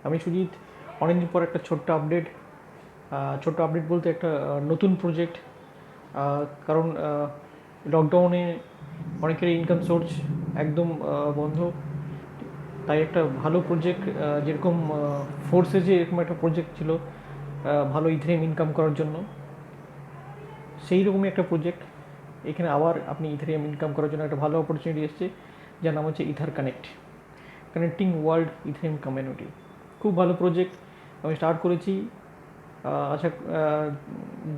আমি সুজিত অনেকদিন পর একটা ছোট্ট আপডেট বলতে একটা নতুন প্রজেক্ট। কারণ লকডাউনে অনেকের ইনকাম সোর্স একদম বন্ধ, তাই একটা ভালো প্রজেক্ট, যেরকম ফোর্সে যে এরকম একটা প্রজেক্ট ছিল ভালো ইথেরিয়াম ইনকাম করার জন্য, সেই রকমই একটা প্রজেক্ট এখানে আবার আপনি ইথেরিয়াম ইনকাম করার জন্য একটা ভালো অপরচুনিটি এসছে, যার নাম হচ্ছে ether connect, connecting world Ethereum community. খুব ভালো প্রজেক্ট, আমি স্টার্ট করেছি। আচ্ছা,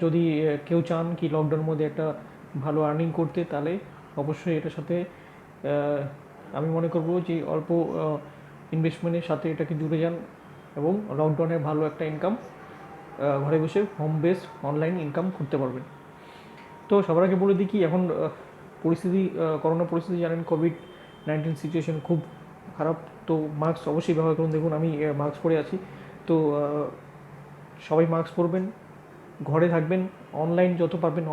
যদি কেউ চান কি লকডাউনের মধ্যে একটা ভালো আর্নিং করতে, তাহলে অবশ্যই এটার সাথে আমি মনে করব যে অল্প ইনভেস্টমেন্টের সাথে এটাকে জুড়ে যান এবং লকডাউনে ভালো একটা ইনকাম ঘরে বসে হোম বেস অনলাইন ইনকাম করতে পারবেন। তো সবার আগে বলে দিই কি এখন পরিস্থিতি, করোনা পরিস্থিতি জানেন, কোভিড-19 সিচুয়েশন খুব খারাপ। তো মাস্ক অবশ্যই ব্যবহার করুন। দেখুন আমি মাস্ক পরে আছি। তো সবাই মাস্ক পরবেন, ঘরে থাকবেন, অনলাইন যত পারবেন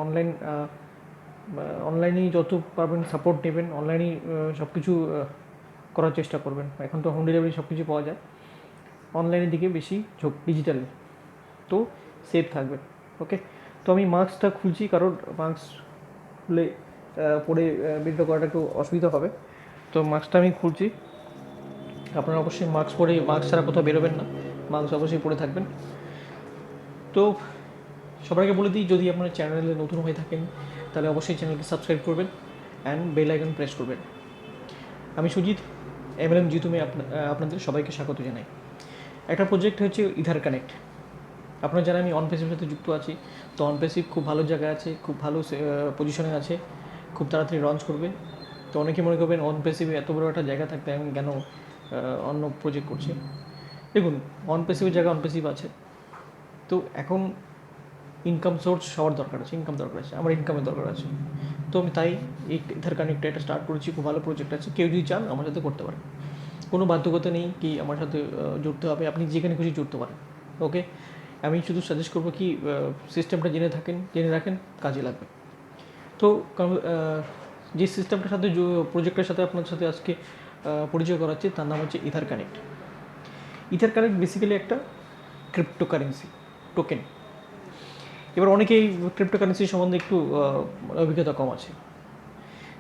অনলাইনেই যত পারবেন সাপোর্ট নেবেন, অনলাইনেই সব কিছু করার চেষ্টা করবেন। এখন তো হোম ডেলিভারি সব কিছু পাওয়া যায়, অনলাইনের দিকে বেশি ঝোঁক, ডিজিটাল। তো সেফ থাকবেন। ওকে, তো আমি মাস্কটা খুলছি, কারণ মাস্ক খুলে পরে ভিডিও করাটা একটু অসুবিধা হবে। তো মাস্কটা আমি খুলছি। আপনারা অবশ্যই মাস্ক পরে, মাস্ক ছাড়া কোথাও বেরোবেন না, মাস্ক অবশ্যই পরে থাকবেন। তো সবাইকে বলে দিই, যদি আপনার চ্যানেলে নতুন হয়ে থাকেন তাহলে অবশ্যই চ্যানেলকে সাবস্ক্রাইব করবেন অ্যান্ড বেল আইকন প্রেস করবেন। আমি সুজিত, MLM জিতুমে আপনাদের সবাইকে স্বাগত জানাই। একটা প্রজেক্ট হচ্ছে ইথার কানেক্ট। আপনারা জানেন আমি অনপেসিভের সাথে যুক্ত আছি। তো অনপেসিভ খুব ভালো জায়গায় আছে, খুব ভালো পজিশনে আছে, খুব তাড়াতাড়ি লঞ্চ করবে। তো অনেকে মনে করবেন অনপেসিভে এত বড় একটা জায়গা থাকতে আমি কেন অন্য প্রজেক্ট করছি। দেখুন, অনপেসিভের জায়গায় অনপেসিভ আছে। তো এখন ইনকাম সোর্স সবার দরকার আছে, ইনকাম দরকার আছে, আমার ইনকামের দরকার আছে। তো আমি তাই এই ইথার কানেক্টটা এটা স্টার্ট করেছি। খুব ভালো প্রজেক্ট আছে, কেউ যদি চান আমার সাথে করতে পারেন। কোনো বাধ্যকতা নেই কি আমার সাথে জুড়তে হবে, আপনি যেখানে খুশি জুড়তে পারেন। ওকে, আমি শুধু সাজেস্ট করবো কি সিস্টেমটা জেনে রাখেন, কাজে লাগবে। তো যে সিস্টেমটার সাথে প্রজেক্টের সাথে আপনার সাথে আজকে পরিচয় করাচ্ছি, তার নাম হচ্ছে ether connect. Ether connect basically একটা ক্রিপ্টোকারেন্সি টোকেন। এবার অনেকেই ক্রিপ্টোকারেন্সি সম্বন্ধে একটু অভিজ্ঞতা কম আছে।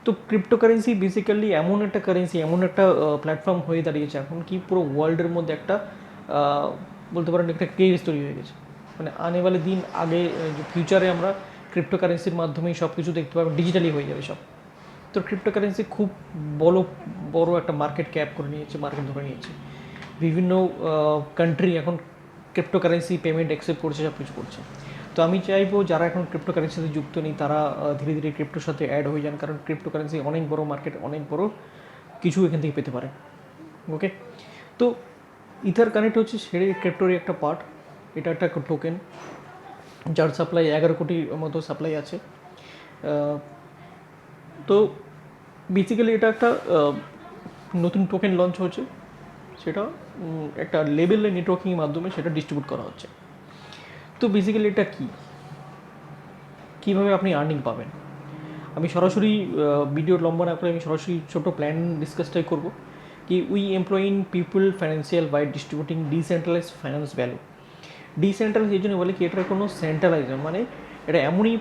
তো ক্রিপ্টোকারেন্সি বেসিক্যালি এমন একটা কারেন্সি, এমন একটা প্ল্যাটফর্ম হয়ে দাঁড়িয়েছে এখন কি পুরো ওয়ার্ল্ডের মধ্যে একটা বলতে পারেন একটা ক্রেজ তৈরি হয়ে গেছে। মানে আনেওয়ালে দিন আগে ফিউচারে আমরা ক্রিপ্টোকারেন্সির মাধ্যমেই সব কিছু দেখতে পাবো, ডিজিটালি হয়ে যাবে সব। তো ক্রিপ্টোকারেন্সি খুব বড় বড় একটা মার্কেট ক্যাপ করে নিয়েছে, মার্কেট ধরে নিয়েছে। বিভিন্ন কান্ট্রি এখন ক্রিপ্টোকারেন্সি পেমেন্ট অ্যাকসেপ্ট করছে, সব কিছু করছে। তো আমি চাইবো যারা এখন ক্রিপ্টোকারেন্সির সাথে যুক্ত নেই তারা ধীরে ধীরে ক্রিপ্টোর সাথে অ্যাড হয়ে যান, কারণ ক্রিপ্টোকারেন্সি অনেক বড় মার্কেট, অনেক বড় কিছু এখান থেকে পেতে পারে। ওকে, তো ইথার কানেক্ট হচ্ছে সেই ক্রিপ্টোরই একটা পার্ট। এটা একটা টোকেন যার সাপ্লাই 11 কোটির মতো সাপ্লাই আছে। তো বেসিক্যালি এটা একটা নতুন টোকেন লঞ্চ হচ্ছে, সেটা একটা লেবেলের নেটওয়ার্কিংয়ের মাধ্যমে সেটা ডিস্ট্রিবিউট করা হচ্ছে। তো বেসিক্যালি এটা কীভাবে আপনি আর্নিং পাবেন, আমি সরাসরি ভিডিও লম্বা না করে আমি সরাসরি ছোটো প্ল্যান ডিসকাসটাই করব কি we employing people financial by distributing decentralise finance value. Decentralise এই জন্য বলে কি, এটার কোনো সেন্ট্রালাইজ মানে এটা এমনই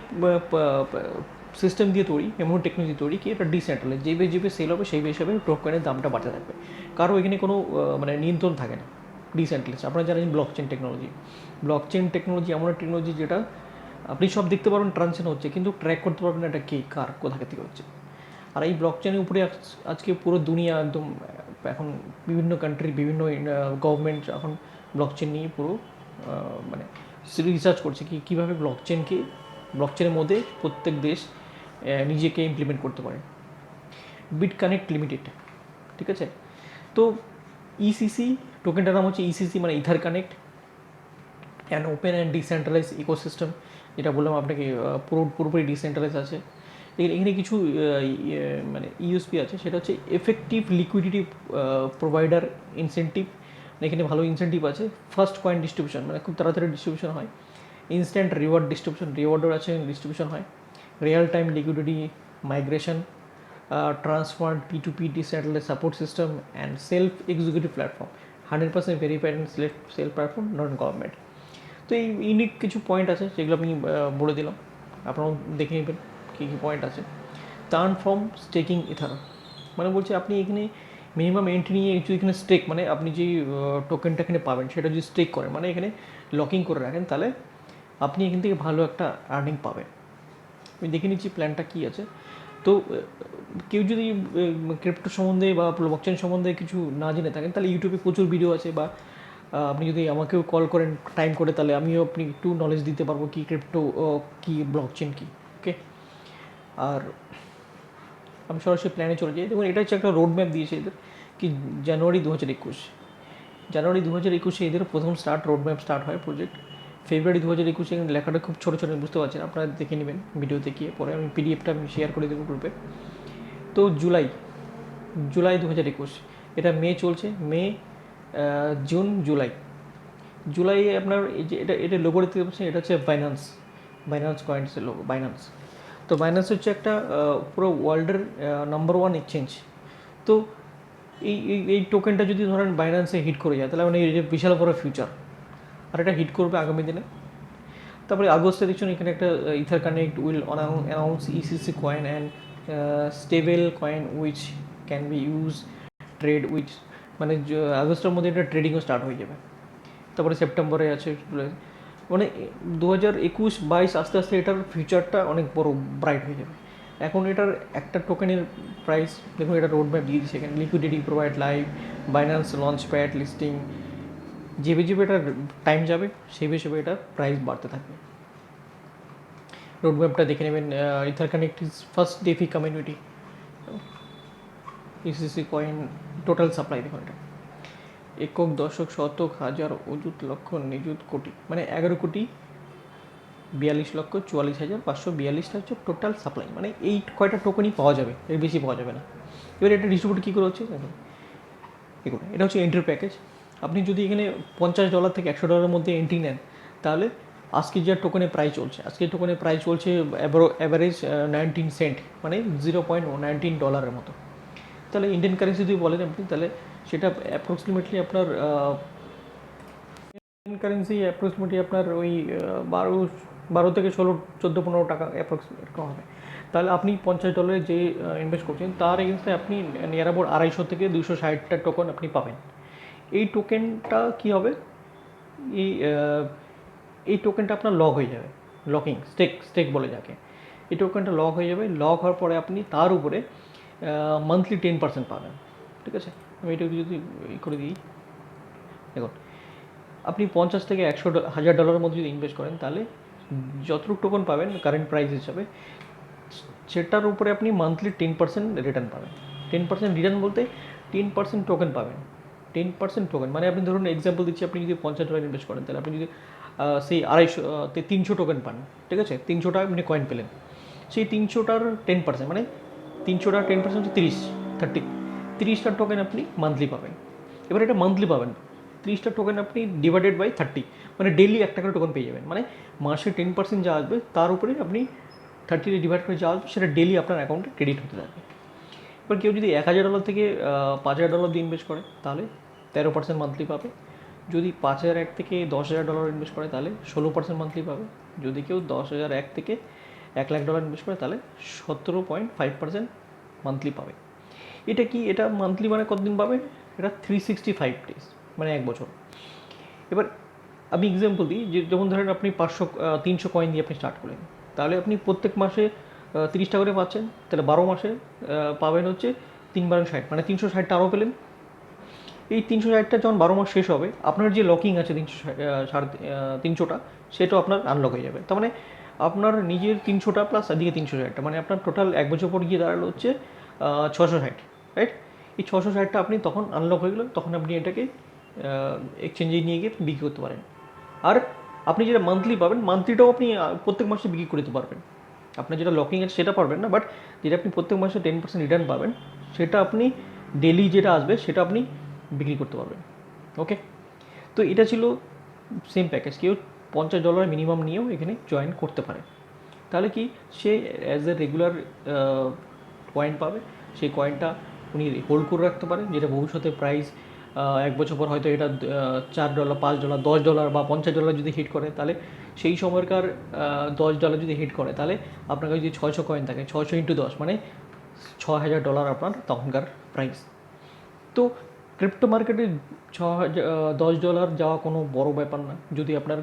সিস্টেম দিয়ে তৈরি, এমন টেকনোলজি তৈরি কি এটা ডিসেন্ট্রালাইজ, যেভাবে যেভাবে সেল হবে সেই হিসাবে টোকেনের দামটা বাড়তে থাকবে, কারো এখানে কোনো মানে নিয়ন্ত্রণ থাকে না। ডিসেন্ট্রালাইজ আপনারা জানেন ব্লকচেন টেকনোলজি এমন একটা টেকনোলজি যেটা আপনি সব দেখতে পারবেন ট্রানজেকশন হচ্ছে, কিন্তু ট্র্যাক করতে পারবেন না এটা কে, কার, কোথা থেকে হচ্ছে। আর এই ব্লকচেনের উপরে আজকে পুরো দুনিয়া একদম এখন বিভিন্ন কান্ট্রি, বিভিন্ন গভর্নমেন্ট এখন ব্লকচেন নিয়ে পুরো মানে রিসার্চ করছে কি কীভাবে ব্লকচেনের মধ্যে প্রত্যেক দেশ নিজেকে ইমপ্লিমেন্ট করতে পারে। বিট কানেক্ট লিমিটেড, ঠিক আছে। তো ইসিসি টোকেনটার নাম হচ্ছে ইসিসি, মানে Ether Connect and open and decentralise ecosystem. যেটা বললাম আপনাকে পুরোপুরি ডিসেন্ট্রালাইজ আছে। এখানে কিছু মানে ইউএসপি আছে, সেটা হচ্ছে এফেক্টিভ লিকুইডিটি প্রোভাইডার ইনসেন্টিভ। এখানে ভালো ইনসেন্টিভ আছে। ফার্স্ট কয়েন ডিস্ট্রিবিউশন, মানে খুব তাড়াতাড়ি ডিস্ট্রিবিউশন হয়। ইনস্ট্যান্ট রিওয়ার্ড ডিস্ট্রিবিউশন, রিওয়ার্ডও আছে, ডিস্ট্রিবিউশন হয়। Real time liquidity migration, transfer P2P decentralise support system and self executive platform. 100% verified and self platform, non government. তো এই ইউনিক কিছু পয়েন্ট আছে যেগুলো আমি বলে দিলাম, আপনারাও দেখে নেবেন কী কী পয়েন্ট আছে। টার্ন ফ্রম স্টেকিং ইথার, মানে বলছে আপনি এখানে মিনিমাম এন্ট্রি নিয়ে যদি এখানে স্টেক, মানে আপনি যে টোকেনটা এখানে পাবেন সেটা যদি স্টেক করেন, মানে এখানে লকিং করে রাখেন, তাহলে আপনি এখান থেকে ভালো একটা আর্নিং পাবেন। আমি দেখে নিচ্ছি প্ল্যানটা কী আছে। তো কেউ যদি ক্রিপ্টো সম্বন্ধে বা ব্লকচেন সম্বন্ধে কিছু না জেনে থাকেন, তাহলে ইউটিউবে প্রচুর ভিডিও আছে, বা আপনি যদি আমাকেও কল করেন টাইম করে, তাহলে আমিও আপনি একটু নলেজ দিতে পারবো কি ক্রিপ্টো কী, ব্লকচেন কী। ওকে, আর আমি সরাসরি প্ল্যানে চলে যাই। দেখুন, এটা হচ্ছে একটা রোড ম্যাপ দিয়েছে এদের, কি জানুয়ারি 2021 এদের প্রথম রোড ম্যাপ স্টার্ট হয় প্রজেক্ট। ফেব্রুয়ারি 2021 এখানে লেখাটা খুব ছোটো ছোটো বুঝতে পারছেন, আপনারা দেখে নেবেন ভিডিওতে গিয়ে, পরে আমি পিডিএফটা আমি শেয়ার করে দেবো গ্রুপে। তো জুলাই 2021, এটা মে চলছে, মে, জুন, জুলাই আপনার এই যে এটা লোগো দেখতে পাচ্ছেন, এটা হচ্ছে বাইন্যান্স কয়েন্সের লোগো, তো বাইন্যান্স হচ্ছে একটা পুরো ওয়ার্ল্ডের নাম্বার 1 এক্সচেঞ্জ। তো এই টোকেনটা যদি ধরেন বাইন্যান্সে হিট করে যায়, তাহলে মানে এই যে বিশাল বড় ফিউচার, আর এটা হিট করবে আগামী দিনে। তারপরে আগস্টে দেখছেন এখানে একটা ether connect will announce ECC coin and stable coin which can be use trade which, মানে আগস্টের মধ্যে এটা ট্রেডিংও স্টার্ট হয়ে যাবে। তারপরে সেপ্টেম্বরে আছে, মানে 2021-22 আস্তে আস্তে এটার ফিউচারটা অনেক বড় ব্রাইট হয়ে যাবে। এখন এটার একটা টোকেনের প্রাইস দেখুন, এটা রোড ম্যাপ দিয়ে দিচ্ছে এখানে, liquidity provide live, Binance launch pad listing, যেভাবে এটার টাইম যাবে সেই হিসেবে এটা প্রাইস বাড়তে থাকবে। রোড ম্যাপটা দেখে নেবেন। Ether connect is first DeFi community, ECC coin total supply দেখুন, এটা একক, দশক, শতক, হাজার, অযুত, লক্ষ, নিযুত, কোটি, মানে 11,42,44,542 হচ্ছে টোটাল সাপ্লাই, মানে এই কয়টা টোকেনই পাওয়া যাবে, এর বেশি পাওয়া যাবে না। এবার এটা ডিস্ট্রিবিউট কী করে হচ্ছে দেখুন, এটা হচ্ছে এন্ট্রি প্যাকেজ। আপনি যদি এখানে $50 থেকে $100 মধ্যে এন্ট্রি নেন, তাহলে আজকে যে টোকেনের প্রাইস চলছে, অ্যাভারেজ 19 সেন্ট, মানে $0.19 মতো। তাহলে ইন্ডিয়ান কারেন্সি যদি বলেন আপনি, তাহলে সেটা অ্যাপ্রক্সিমেটলি আপনার ইন্ডিয়ান কারেন্সি আপনার ওই 12 থেকে 16, 14, 15 টাকা অ্যাপ্রক্সিমেট এরকম হবে। তাহলে আপনি $50 যে ইনভেস্ট করছেন, তার এগেন্সে আপনি নিয়ার অ্যাবাউট 250 থেকে 260টা টোকেন আপনি পাবেন। এই টোকেনটা কী হবে, এই টোকেনটা আপনার লক হয়ে যাবে, স্টেক বলে যাকে। এই টোকেনটা লক হয়ে যাবে, লক হওয়ার পরে আপনি তার উপরে মান্থলি 10% পাবেন। ঠিক আছে, আমি এটা যদি করে দিই, দেখুন আপনি 50 থেকে $100,000 মধ্যে যদি ইনভেস্ট করেন, তাহলে যতটুকু টোকেন পাবেন কারেন্ট প্রাইস হিসাবে, সেটার উপরে আপনি মান্থলি 10% রিটার্ন পাবেন। 10% রিটার্ন বলতে 10% টোকেন পাবেন। 10% টোকেন মানে আপনি ধরুন এক্সাম্পল দিচ্ছি, আপনি যদি $50 ইনভেস্ট করেন, তাহলে আপনি যদি সেই 300 টোকেন পান, ঠিক আছে, 300টা আপনি কয়েন পেলেন, সেই 300টার 10% মানে 300টার 10% হচ্ছে 30টা টোকেন আপনি মান্থলি পাবেন। এবার এটা মান্থলি পাবেন, 30টা টোকেন আপনি ডিভাইডেড বাই 30, মানে ডেইলি একটা করে টোকেন পেয়ে যাবেন, মানে মাসে 10% যা আসবে তার উপরে আপনি 30 ডিভাইড করে যা আসবে সেটা ডেইলি আপনার অ্যাকাউন্টে ক্রেডিট হতে থাকবে। এবার কেউ যদি $1,000 থেকে $5,000 দিয়ে ইনভেস্ট করে, তাহলে 13% মান্থলি পাবে। যদি 5,001 থেকে $10,000 ইনভেস্ট করে, তাহলে 16% মান্থলি পাবে। যদি কেউ 10,001 থেকে $1,00,000 ইনভেস্ট করে, তাহলে 17.5% মান্থলি পাবে। এটা কি, এটা মান্থলি মানে কতদিন পাবে, এটা 365 ডেজ, মানে 1 বছর। এবার আমি এক্সাম্পল দিই, যে যেমন ধরেন আপনি 300 কয়েন দিয়ে আপনি স্টার্ট করেন, তাহলে আপনি প্রত্যেক মাসে 30টা করে পাচ্ছেন, তাহলে 12 মাসে পাবেন হচ্ছে 3×60, মানে 360টা আরও পেলেন। এই 360টা যখন 12 মাস শেষ হবে, আপনার যে লকিং আছে 300টা, সেটাও আপনার আনলক হয়ে যাবে। তার মানে আপনার নিজের 300টা প্লাস এদিকে 360টা, মানে আপনার টোটাল 1 বছর পর গিয়ে দাঁড়ালো হচ্ছে 660, রাইট? এই 660টা আপনি তখন আনলক হয়ে গেলো, তখন আপনি এটাকে এক্সচেঞ্জে নিয়ে গিয়ে বিক্রি করতে পারেন। আর আপনি যেটা মান্থলি পাবেন, মান্থলিটাও আপনি প্রত্যেক মাসে বিক্রি করতে পারবেন। আপনার যেটা লকিং আছে সেটা পারবেন না, বাট যেটা আপনি প্রত্যেক মাসে 10% রিটার্ন পাবেন, সেটা আপনি ডেলি যেটা আসবে সেটা আপনি বিক্রি করতে পারবেন। ওকে, তো এটা ছিল সেম প্যাকেজ। কেউ $50 মিনিমাম নিয়েও এখানে জয়েন করতে পারে। তাহলে কি, সে অ্যাজ এ রেগুলার কয়েন পাবে, সেই কয়েনটা উনি হোল্ড করে রাখতে পারে, যেটা ভবিষ্যতে প্রাইস এক বছর পর হয়তো এটা $4, $5, $10 বা $50 যদি হিট করে, তাহলে সেই সময়কার $10 যদি হিট করে, তাহলে আপনার কাছে যদি 600 কয়েন থাকে, 600 × 10 মানে $6000 আপনার তখনকার প্রাইস। তো ক্রিপ্টো মার্কেটে $10 যাওয়া কোনো বড় ব্যাপার না, যদি আপনার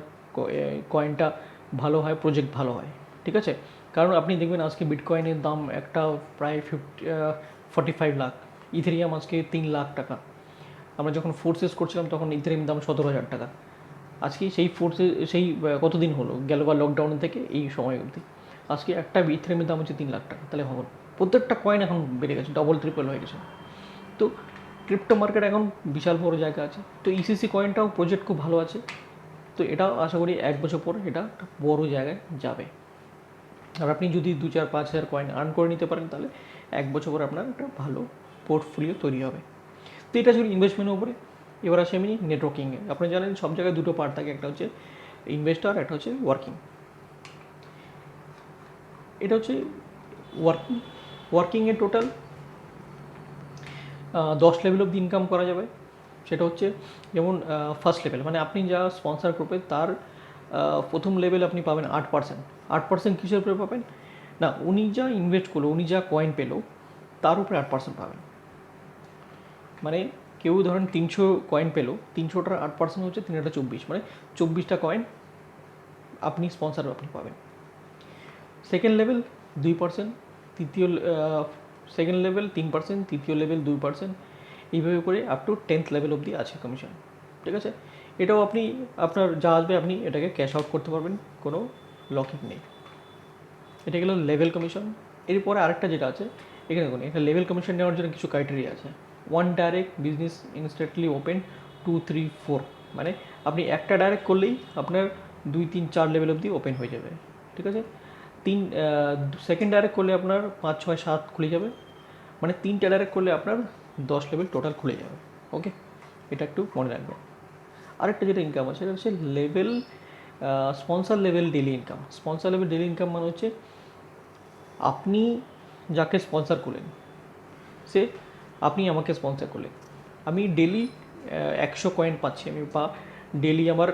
কয়েনটা ভালো হয়, প্রজেক্ট ভালো হয়, ঠিক আছে। কারণ আপনি দেখবেন আজকে বিটকয়েনের দাম একটা প্রায় 45 লাখ, ইথেরিয়াম আজকে 3 লাখ টাকা। আমরা যখন ফোর্সেস করছিলাম তখন ইথেরিয়াম দাম 17,000 টাকা। আজকে সেই কতদিন হলো গেল বা লকডাউন থেকে এই সময় অবধি, আজকে একটা ইথেরিয়ামের দাম হচ্ছে 3 লাখ টাকা। তাহলে ভাবুন, প্রত্যেকটা কয়েন এখন বেড়ে গেছে, ডবল ট্রিপল হয়ে গেছে। তো ক্রিপ্টো মার্কেট এখন বিশাল বড় জায়গা আছে। তো ইসিসি কয়েনটাও প্রজেক্ট খুব ভালো আছে। তো এটাও আশা করি 1 বছর পর এটা একটা বড় জায়গায় যাবে। আর আপনি যদি 2-4-5 হাজার কয়েন আর্ন করে নিতে পারেন, তাহলে 1 বছর পর আপনার একটা ভালো পোর্টফোলিও তৈরি হবে। তো এটা ছিল ইনভেস্টমেন্টের উপরে। এবার আসে আমি নেটওয়ার্কিংয়ে। আপনি জানেন সব জায়গায় দুটো পার্ট থাকে, একটা হচ্ছে ইনভেস্টর, একটা হচ্ছে ওয়ার্কিং। এটা হচ্ছে ওয়ার্কিংয়ে টোটাল 10 লেভেল অফ ইনকাম করা যাবে। সেটা হচ্ছে যেমন ফার্স্ট লেভেল, মানে আপনি যা স্পন্সর গ্রুপে তার প্রথম লেভেল আপনি পাবেন 8%। 8% কিসের উপরে পাবেন না, উনি যা ইনভেস্ট করলো, উনি যা কয়েন পেলো তার উপরে 8% পাবেন। মানে কেউ ধরেন 300 কয়েন পেলো, 300টার 8% হচ্ছে 3-24, মানে 24টা কয়েন আপনি স্পন্সর আপনি পাবেন। সেকেন্ড লেভেল 2%, তৃতীয় সেকেন্ড লেভেল 3%, তৃতীয় লেভেল 2%, এইভাবে করে আপ টু 10th লেভেল অবধি আছে কমিশন, ঠিক আছে। এটাও আপনি আপনার যা আসবে আপনি এটাকে ক্যাশ আউট করতে পারবেন, কোনো লকিং নেই। এটা গেল লেভেল কমিশন। এরপরে আরেকটা যেটা আছে, এখানে দেখুন, এটা লেভেল কমিশন নেওয়ার জন্য কিছু ক্রাইটেরিয়া আছে। 1 ডাইরেক্ট বিজনেস ইনস্ট্যান্টলি ওপেন, 2, 3, 4, মানে আপনি একটা ডাইরেক্ট করলেই আপনার 2, 3, 4 লেভেল অবধি ওপেন হয়ে যাবে, ঠিক আছে। সেকেন্ড ডাইরেক্ট করলে আপনার 5, 6, 7 খুলে যাবে, মানে 3টা ডাইরেক্ট করলে আপনার 10 লেভেল টোটাল খুলে যাবে। ওকে, এটা একটু মনে রাখবেন। আরেকটা যেটা ইনকাম আছে সেটা হচ্ছে level sponsor level daily income. Sponsor level daily income মানে হচ্ছে আপনি যাকে স্পন্সর করলেন, সে আপনি আমাকে স্পন্সর করলেন, আমি ডেলি 100 কয়েন পাচ্ছি, আমি বা ডেলি আমার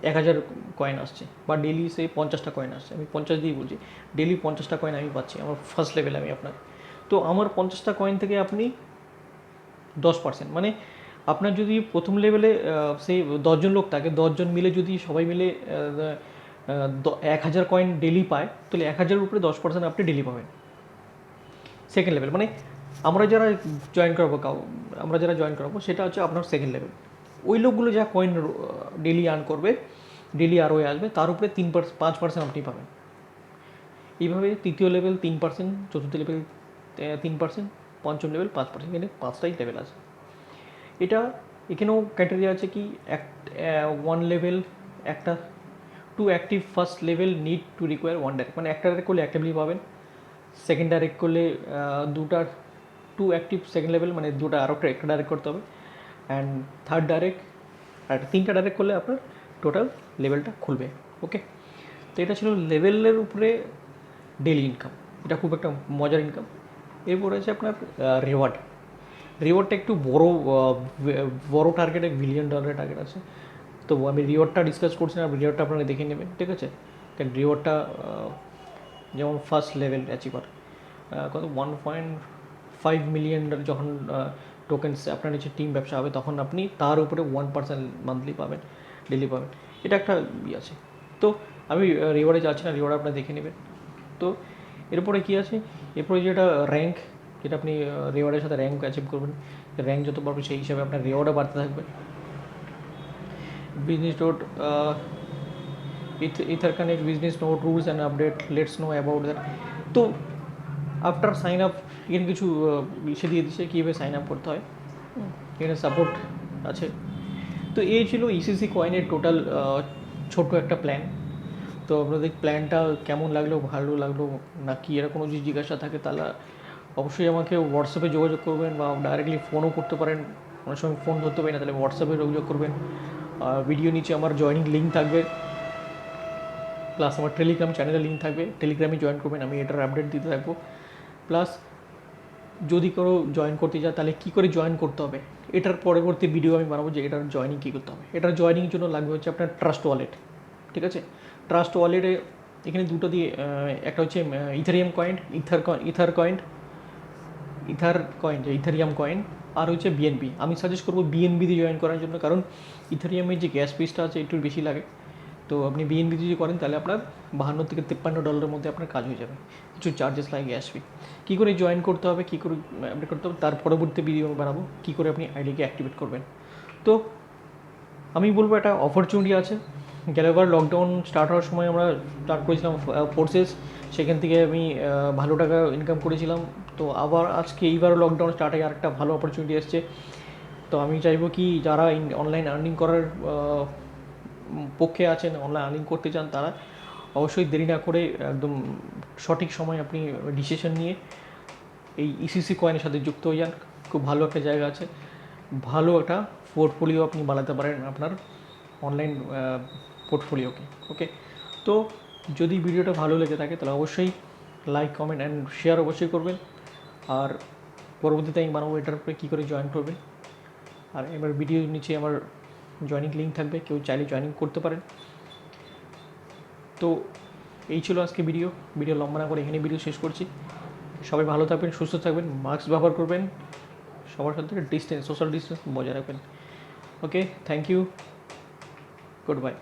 1000 কয়েন আসছে, বা ডেলি সে 50টা কয়েন আসছে, আমি 50 দিয়েই বলছি, ডেলি 50টা কয়েন আমি পাচ্ছি আমার ফার্স্ট লেভেলে আমি আপনার। তো আমার 50টা কয়েন থেকে আপনি 10%, মানে আপনার যদি প্রথম লেভেলে সেই 10জন লোক থাকে, 10জন মিলে যদি সবাই মিলে 1000 কয়েন ডেলি পায়, তাহলে 1000-এর উপরে 10% আপনি ডেলি পাবেন। সেকেন্ড লেভেল মানে আমরা যারা জয়েন করাবো সেটা হচ্ছে আপনার সেকেন্ড লেভেল। ওই লোকগুলো যা কয়েন ডেলি আর্ন করবে, ডেলি আরও আসবে, তার উপরে 5% আপনি পাবেন। এইভাবে তৃতীয় লেভেল 3%, চতুর্থ লেভেল 3%, পঞ্চম লেভেল 5%, এখানে 5টাই লেভেল আছে। এখানেও ক্রাইটেরিয়া আছে কি, 1 লেভেল একটা 2 active first level need to require 1 direct, মানে একটা ডাইরেক্ট করলে একটা লেভেল পাবেন। সেকেন্ড ডাইরেক্ট করলে 2 অ্যাক্টিভ সেকেন্ড লেভেল, মানে দুটো আরও একটা ডাইরেক্ট করতে হবে। অ্যান্ড থার্ড ডাইরেক্ট আর 3টা ডাইরেক্ট করলে আপনার টোটাল লেভেলটা খুলবে। ওকে, তো এটা ছিল লেভেলের উপরে ডেলি ইনকাম। এটা খুব একটা মজার ইনকাম। এরপরে আছে আপনার রিওয়ার্ডটা একটু বড় টার্গেট, $1 বিলিয়ন টার্গেট আছে। তো আমি রিওয়ার্ডটা ডিসকাস করছি না, রিওয়ার্ডটা আপনারা দেখে নেবেন, ঠিক আছে। কারণ রিওয়ার্ডটা যেমন ফার্স্ট লেভেল অ্যাচিভার কত 1.5 মিলিয়ন যখন টোকেন্স আপনার নিচে টিম ব্যবসা হবে, তখন আপনি তার উপরে 1% মান্থলি পাবেন, ডেলি পাবেন। এটা একটা আছে। তো আমি রিওয়ার্ডে যাচ্ছি না, রিওয়ার্ড আপনারা দেখে নেবেন। তো এরপরে কী আছে, এরপরে যেটা র্যাঙ্ক, যেটা আপনি রিওয়ার্ডের সাথে র্যাঙ্ক অ্যাচিভ করবেন, র্যাঙ্ক যত পারবেন সেই হিসাবে আপনার রিওয়ার্ডও বাড়তে থাকবে। Business note, ether connect business note, rules and update, let's know about that. তো আফটার সাইন আপ এখানে কিছু ইসে দিয়ে দিচ্ছে কীভাবে সাইন আপ করতে হয়, এখানে সাপোর্ট আছে। তো এই ছিল ইসিসি কয়েনের টোটাল ছোট্ট একটা প্ল্যান। তো আপনাদের প্ল্যানটা কেমন লাগলো, ভালো লাগলো না কি, এরকম কোনো যদি জিজ্ঞাসা থাকে তাহলে অবশ্যই আমাকে হোয়াটসঅ্যাপে যোগাযোগ করবেন, বা ডাইরেক্টলি ফোনও করতে পারেন। অনেক সময় ফোন ধরতে পারি না, তাহলে হোয়াটসঅ্যাপে যোগাযোগ করবেন। ভিডিও নিচে আমার জয়েনিং লিঙ্ক থাকবে, প্লাস আমার টেলিগ্রাম চ্যানেলের লিঙ্ক থাকবে, টেলিগ্রামে জয়েন করবেন, আমি এটার আপডেট দিতে থাকবো। প্লাস যদি কারো জয়েন করতে চায় তাহলে কী করে জয়েন করতে হবে, এটার পরবর্তী ভিডিও আমি বানাবো যে এটার জয়েনিং কী করতে হবে। এটার জয়েনিংয়ের জন্য লাগবে হচ্ছে আপনার ট্রাস্ট ওয়ালেট, ঠিক আছে। ট্রাস্ট ওয়ালেটে এখানে দুটো দিয়ে, একটা হচ্ছে ইথারিয়াম কয়েন, ইথারিয়াম কয়েন, আর হচ্ছে বিএনবি। আমি সাজেস্ট করবো বিএনবি দিয়ে জয়েন করার জন্য, কারণ ইথারিয়ামের যে গ্যাস ফিসটা আছে একটু বেশি লাগে। তো আপনি বিএনবি যদি করেন তাহলে আপনার $52 থেকে $53 মধ্যে আপনার কাজ হয়ে যাবে, কিছু চার্জেস লাগে গ্যাস ফি। কী করে জয়েন করতে হবে, কী করে আপনি করতে হবে, তার পরবর্তী ভিডিও বানাবো কী করে আপনি আইডিকে অ্যাক্টিভেট করবেন। তো আমি বলবো একটা অপরচুনিটি আছে। গেলবার লকডাউন স্টার্ট হওয়ার সময় আমরা স্টার্ট করেছিলাম ফোর্সেস, সেখান থেকে আমি ভালো টাকা ইনকাম করেছিলাম। তো আবার আজকে এইবারও লকডাউন স্টার্ট হয়ে আরেকটা ভালো অপরচুনিটি এসছে। তো আমি চাইবো কি যারা অনলাইন আর্নিং করার পক্ষে আছেন, অনলাইন আর্নিং করতে চান, তারা অবশ্যই দেরি না করে একদম সঠিক সময় আপনি ডিসিশন নিয়ে এই ইসিসি কয়েনের সাথে যুক্ত হয়ে যান। খুব ভালো একটা জায়গা আছে, ভালো একটা পোর্টফোলিও আপনি বানাতে পারেন আপনার অনলাইন পোর্টফোলিওকে। ওকে, তো যদি ভিডিওটা ভালো লেগে থাকে তাহলে অবশ্যই লাইক, কমেন্ট অ্যান্ড শেয়ার অবশ্যই করবেন। আর পরবর্তীতে আমি বানাবো এটার উপরে কী করে জয়েন করবেন। আর এবার ভিডিওর নিচে আমার জয়েনিং লিঙ্ক থাকবে, কেউ চাইলে জয়েনিং করতে পারেন। তো এই ছিল আজকে ভিডিও লম্বা না করে এখানে ভিডিও শেষ করছি। সবাই ভালো থাকবেন, সুস্থ থাকবেন, মাস্ক ব্যবহার করবেন, সবার সাথে সোশ্যাল ডিস্টেন্স বজায় রাখবেন। ওকে, থ্যাংক ইউ, গুড বাই।